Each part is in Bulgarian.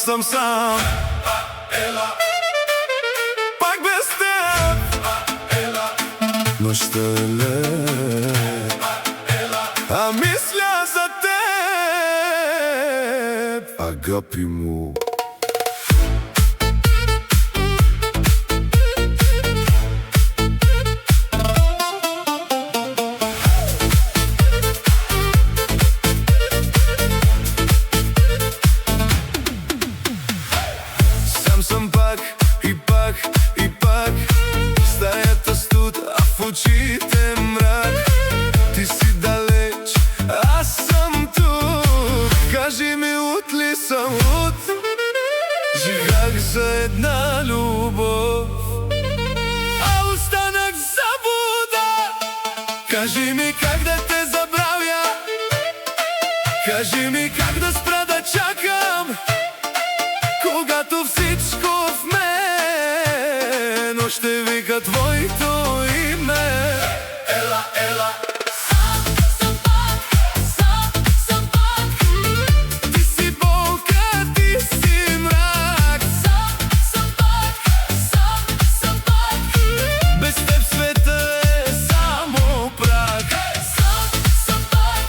съм сам, пак без теб. Нощта е лед, а мисля за теб, агапи му. Съм пак и пак и пак, стаята студ, а в очите мрак. Ти си далеч, аз съм тук. Кажи ми, луд ли съм луд? Живях за една любов, а останах забуда. Кажи ми как да те забравя, кажи ми как да спра да чакам, когато всичко в мен още вика твоето име. Ела, ела. Съм пак. Ти си болка, ти си мрак. Съм пак. Без теб света е само прах. Съм пак.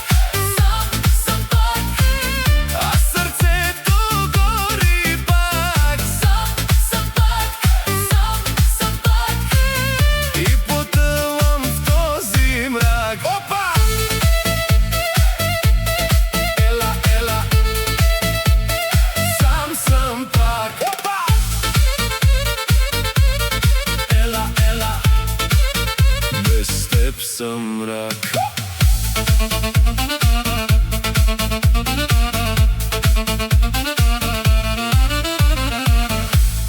А сърцето гори пак. Съм пак. И потъвам в този мрак. Опа! Ела, ела. Сам съм пак. Опа! Ела, ела. Без теб съм мрак.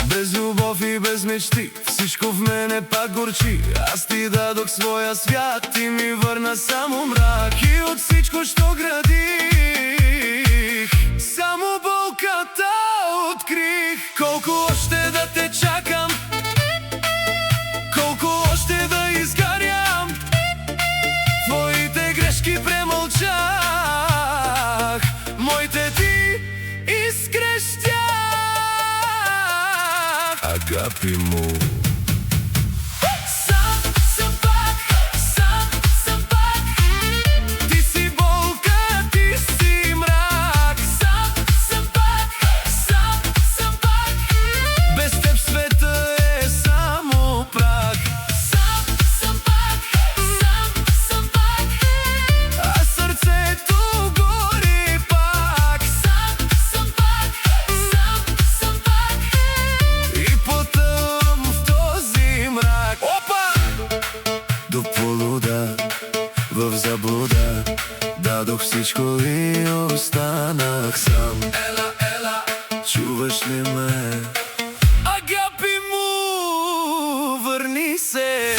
Без любов и без мечти, всичко в мене пак горчи. Аз ти дадох своя свят, ти ми върна само мрак. И от всичко, що градих, само болката открих. Колко още да те чакам, колко още да изгарям, твоите грешки премълчах, моите ти изкрещях. Агапи му. Съм пак. Ти си болка, ти си мрак. Съм пак. Без теб света е само прах. Съм пак. А сърцето гори пак. Съм пак. И потъвам в този мрак. Опа! До полуда, в заблуда, дадох всичко и останах сам. Ела, ела, чуваш ли ме? Агапи му, върни се.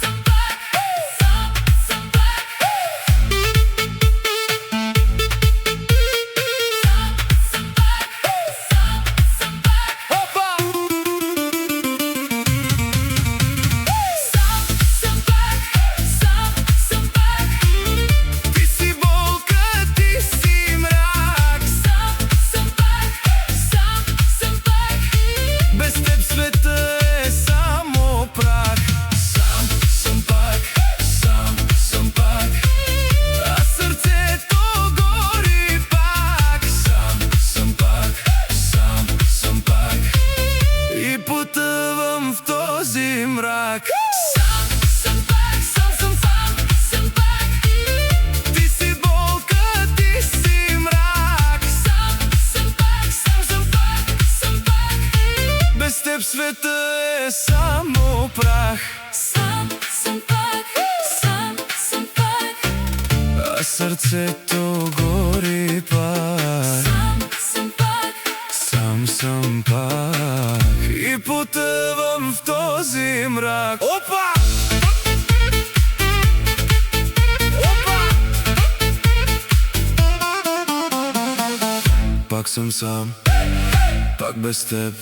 Съм пак. Опа! Съм пак. Ти си болка, ти си мрак. Съм пак. Без теб света е само прах. Съм пак. А сърцето гори пак. Съм пак. И потъвам в този мрак. Съм пак. Ти си болка, ти си мрак. Съм пак. Без теб света е само прах. Съм пак. А сърцето гори пак. Съм пак. И потъвам в този мрак. Опа! Пак съм сам, пак без теб.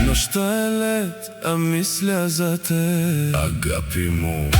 Нощта е лед, а мисля за теб. Агапи му.